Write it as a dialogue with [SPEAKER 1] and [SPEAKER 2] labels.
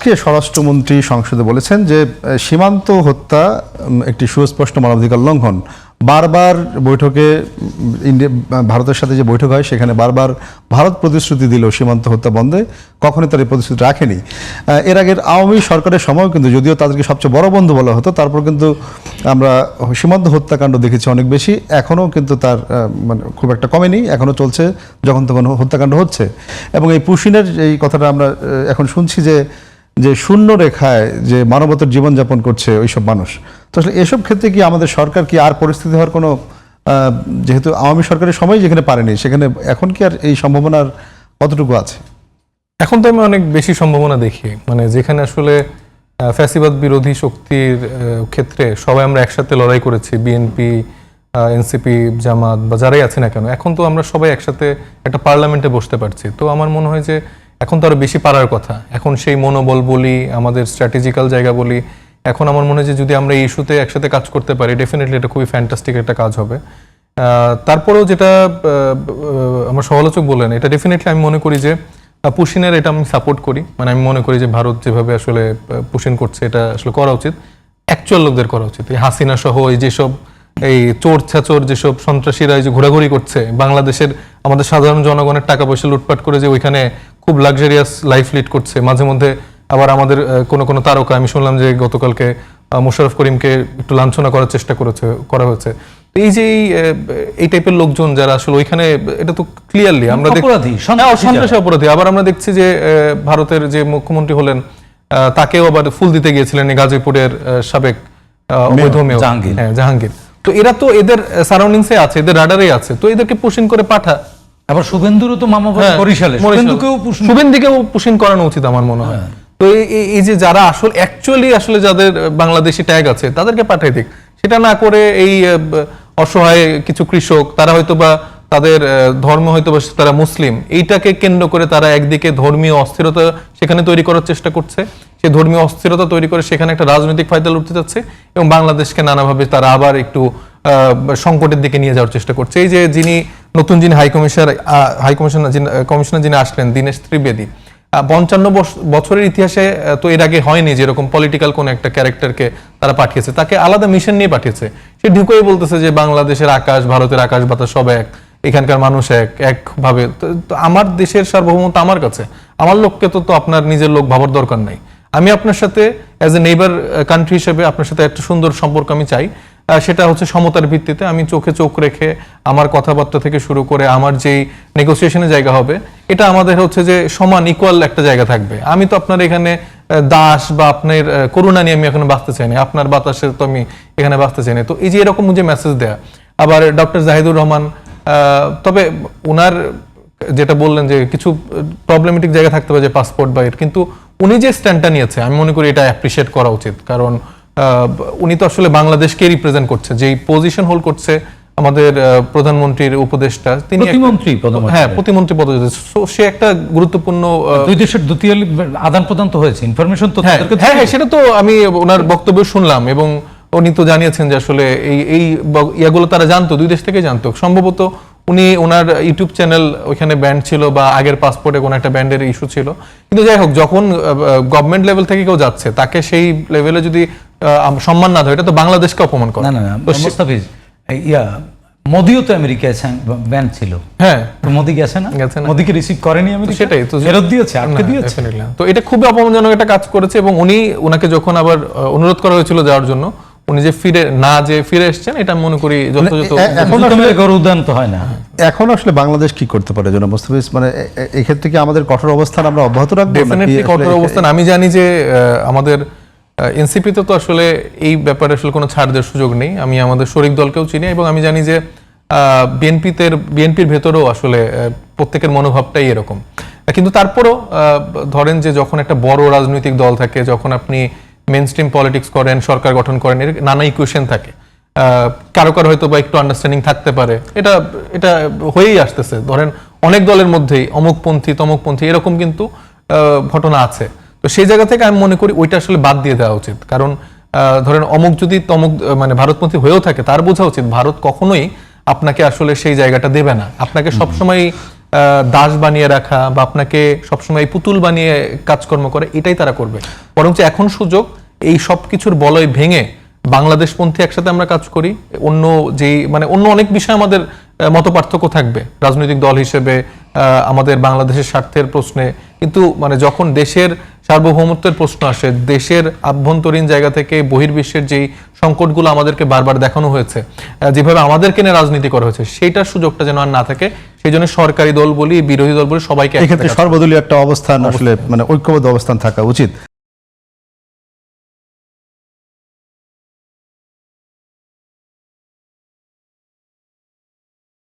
[SPEAKER 1] আজকে স্বরাষ্ট্রমন্ত্রী সংসদে বলেছেন যে সীমান্ত হত্যা একটি সুস্পষ্ট মানবাধিকার লঙ্ঘন। বারবার বৈঠকে ভারতের সাথে যে বৈঠক হয় সেখানে বারবার ভারত প্রতিশ্রুতি দিল সীমান্ত হত্যা বন্ধে, কখনোই তার এই প্রতিশ্রুতি রাখেনি। এর আগের আওয়ামী সরকারের সময় কিন্তু যদিও তাদেরকে সবচেয়ে বড় বন্ধু বলা হতো, তারপর কিন্তু আমরা সীমান্ত হত্যাকাণ্ড দেখেছি অনেক বেশি, এখনও কিন্তু তার মানে খুব একটা কমেনি, এখনও চলছে, যখন তখন হত্যাকাণ্ড হচ্ছে। এবং এই পুশিনের এই কথাটা আমরা এখন শুনছি যে শূন্য রেখায় যে মানবতার জীবনযাপন করছে ওইসব মানুষ। তো আসলে এসব ক্ষেত্রে কি আমাদের সরকার কি আর পরিস্থিতি হওয়ার কোনো, যেহেতু আওয়ামী সরকারের সময় যেখানে পারেনি সেখানে এখন কি আর এই সম্ভাবনার কতটুকু আছে?
[SPEAKER 2] এখন তো আমি অনেক বেশি সম্ভাবনা দেখি, মানে যেখানে আসলে ফ্যাসিবাদ বিরোধী শক্তির ক্ষেত্রে সবাই আমরা একসাথে লড়াই করেছি, বিএনপি, এনসিপি, জামাত বা যারাই আছে না কেন, এখন তো আমরা সবাই একসাথে একটা পার্লামেন্টে বসতে পারছি। তো আমার মনে হয় যে এখন তো আরো বেশি পারার কথা। এখন সেই মনোবল বলি, আমাদের স্ট্র্যাটেজিক্যাল জায়গা বলি, এখন আমার মনে হয় যে যদি আমরা এই ইস্যুতে একসাথে কাজ করতে পারি, ডেফিনেটলি এটা খুবই ফ্যান্টাস্টিক একটা কাজ হবে। তারপরেও যেটা আমার সমালোচক বললেন, এটা ডেফিনেটলি আমি মনে করি যে পুশিনের এটা আমি সাপোর্ট করি। মানে আমি মনে করি যে ভারত যেভাবে আসলে পুশিন করছে এটা আসলে করা উচিত, অ্যাকচুয়াল লোকদের করা উচিত। এই হাসিনা সহ এই যেসব এই চোর ছাচোর যেসব সন্ত্রাসীরা যে ঘোরাঘুরি করছে বাংলাদেশের, আমাদের সাধারণ জনগণের টাকা পয়সা লুটপাট করে যে ওইখানে খুব লাক্সারিয়াস লাইফ লিড করছে, মাঝে মধ্যে আবার আমাদের কোনো তারকা, আমি শুনলাম যে গতকালকে মোশাররফ করিমকে একটু লাঞ্ছনা করার চেষ্টা করা হয়েছে। এই যে এই টাইপের লোকজন যারা আসলে ওইখানে, এটা তো ক্লিয়ারলি আমরা সন্ত্রাসী অপরাধী। আবার আমরা দেখছি যে ভারতের যে মুখ্যমন্ত্রী হলেন তাকেও আবার ফুল দিতে গিয়েছিলেন গাজীপুরের সাবেক অবৈধ মেয়র জাহাঙ্গীর। তো এরা তো এদের সারাউন্ডিংসে আছে, এদের রাডারে আছে, তো এদেরকে পুশিন করে পাঠা।
[SPEAKER 3] আবার শুভেন্দুরও তো মামা বরিশালে,
[SPEAKER 2] শুভেন্দুকেও পুশিন করানো উচিত আমার মনে হয়। তো এই যে যারা অ্যাকচুয়ালি আসলে যাদের বাংলাদেশি ট্যাগ আছে তাদেরকে পাঠিয়ে দিক, সেটা না করে এই অসহায় কিছু কৃষক, তারা হয়তো বা তাদের ধর্ম হয়তো বা তারা মুসলিম, এইটাকে কেন্দ্র করে তারা একদিকে ধর্মীয় অস্থিরতা সেখানে তৈরি করার চেষ্টা করছে, সেই ধর্মীয় অস্থিরতা তৈরি করে সেখানে একটা রাজনৈতিক ফায়দা লুটতে যাচ্ছে এবং বাংলাদেশকে নানাভাবে তারা আবার একটু সংকটের দিকে নিয়ে যাওয়ার চেষ্টা করছে। এই যে যিনি হাই কমিশনার যিনি আসলেন, দীনেশ ত্রিবেদী, 55 বছরের ইতিহাসে তো এর আগে হয়নি যেরকম পলিটিক্যাল কোন একটা ক্যারেক্টারকে তারা পাঠিয়েছে, তাকে আলাদা মিশন নিয়ে পাঠিয়েছে। সে ঢুকেই বলতেছে যে বাংলাদেশের আকাশ, ভারতের আকাশ বাতাস সব এক, এখানকার মানুষ একভাবে। তো আমার দেশের সার্বভৌমত্ব আমার কাছে, আমার লোককে তো আপনার নিজের লোক ভাবার দরকার নাই। আমি আপনার সাথে অ্যাজ এ নেইবার কান্ট্রি হিসেবে আপনার সাথে একটা সুন্দর সম্পর্ক আমি চাই, সেটা হচ্ছে সমতার ভিত্তিতে। আমি চোখে চোখ রেখে আমার কথাবার্তা থেকে শুরু করে আমার যেই নেগোসিয়েশনের জায়গা হবে, এটা আমাদের হচ্ছে যে সমান ইকুয়াল একটা জায়গা থাকবে। আমি তো আপনার এখানে দাস বা আপনার করুণা নিয়ে আমি এখানে বাঁচতে চাই না, আপনার বাতাসে তো আমি এখানে বাঁচতে চাই না। তো এই যে এরকম যে মেসেজ দেয়া। আবার ডক্টর জাহিদুর রহমান, তবে ওনার যেটা বললেন যে কিছু প্রবলেমেটিক জায়গা থাকতে পারে যে পাসপোর্ট বা কিন্তু উনি যে স্ট্যান্ডটা নিয়েছে আমি মনে করি এটা অ্যাপ্রিসিয়েট করা উচিত। কারণ উনি তো আসলে বাংলাদেশকে রিপ্রেজেন্ট করছে, যেই পজিশন হোল্ড করছে আমাদের প্রধানমন্ত্রীর উপদেষ্টা, তিনি প্রতিমন্ত্রী পদ, সে একটা গুরুত্বপূর্ণ,
[SPEAKER 3] দুই দেশের দ্বিতীয় আদান প্রদান তো হয়েছে, ইনফরমেশন তো
[SPEAKER 2] সেটা তো আমি ওনার বক্তব্য শুনলাম এবং উনি তো জানিয়েছেন যে আসলে এই ইয়াগুলো তারা জানতো, দুই দেশ থেকে জানতো। সম্ভবত উনি ওনার ইউটিউব চ্যানেল ওইখানে ব্যান্ড ছিল বা আগের পাসপোর্টে কোনো একটা ব্যান্ডের ইস্যু ছিল, কিন্তু যাই হোক, যখন গভর্নমেন্ট লেভেল থেকে কেউ যাচ্ছে তাকে সেই লেভেলে যদি সম্মান না দেয়, এটা তো বাংলাদেশকে অপমান করে।
[SPEAKER 3] মোদিও তো আমেরিকায় ব্যান্ড ছিল,
[SPEAKER 2] হ্যাঁ,
[SPEAKER 3] মোদি গেছে না, মোদিকে রিসিভ করেনি আমেরিকা,
[SPEAKER 2] সেটাই তো
[SPEAKER 3] ফেরত দিয়েছে, আটকে দিয়েছে।
[SPEAKER 2] তো এটা খুবই অপমানজনক একটা কাজ করেছে এবং ওনাকে যখন আবার অনুরোধ করা হয়েছিল যাওয়ার জন্য, উনি যে ফিরে এসেছেন, এটা মনে করি যথাযথ।
[SPEAKER 1] এখন আসলে বাংলাদেশ কি করতে পারে জনাব মোস্তাফিজ? মানে এই ক্ষেত্রে কি আমাদের কঠোর অবস্থান আমরা অব্যাহত রাখবো?
[SPEAKER 2] ডেফিনেটলি কঠোর অবস্থান। আমি জানি যে আমাদের এনসিপিতে তো আসলে এই ব্যাপারে আসলে কোনো ছাড় দেওয়ার সুযোগ নেই। আমি আমাদের শরিক দলকেও চিনি এবং আমি জানি যে বিএনপির ভেতরেও আসলে প্রত্যেকের মনোভাবটাই এরকম। কিন্তু তারপরও ধরেন যে যখন একটা বড় রাজনৈতিক দল থাকে, যখন আপনি মেইনস্ট্রিম পলিটিক্স করেন, সরকার গঠন করেন, এর নানা ইকুয়েশন থাকে, কারো হয়তো বা একটু আন্ডারস্ট্যান্ডিং থাকতে পারে, এটা হয়েই আসতেছে। ধরেন অনেক দলের মধ্যেই অমুকপন্থী তমুকপন্থী এরকম কিন্তু ঘটনা আছে। তো সেই জায়গা থেকে আমি মনে করি ওইটা আসলে বাদ দিয়ে দেওয়া উচিত। কারণ ধরেন অমুক যদি তমুক মানে ভারতপন্থী হয়েও থাকে, তার বোঝা উচিত ভারত কখনোই আপনাকে আসলে সেই জায়গাটা দেবে না। আপনাকে সবসময় দাস বানিয়ে রাখা বা আপনাকে সবসময় পুতুল বানিয়ে কাজকর্ম করে, এটাই তারা করবে। বরঞ্চ এখন সুযোগ এই সব কিছুর বলয় ভেঙে বাংলাদেশপন্থী একসাথে আমরা কাজ করি। অন্য অন্য অনেক বিষয়ে আমাদের মত পার্থক্য থাকবে রাজনৈতিক দল হিসেবে, আমাদের বাংলাদেশের স্বার্থের প্রশ্নে, কিন্তু যখন দেশের সার্বভৌমত্বের প্রশ্ন আসে, দেশের আভ্যন্তরীণ জায়গা থেকে বহির্বিশ্বের যেই সংকটগুলো আমাদেরকে বারবার দেখানো হয়েছে, যেভাবে আমাদেরকে নিয়ে রাজনীতি করা হয়েছে, সেইটার সুযোগটা যেন আর না থাকে। সেই জন্য সরকারি দল বলি, বিরোধী দল বলি, সবাইকে
[SPEAKER 1] এক্ষেত্রে সর্বদলীয় একটা অবস্থান আসলে ঐক্যবদ্ধ অবস্থান থাকা উচিত।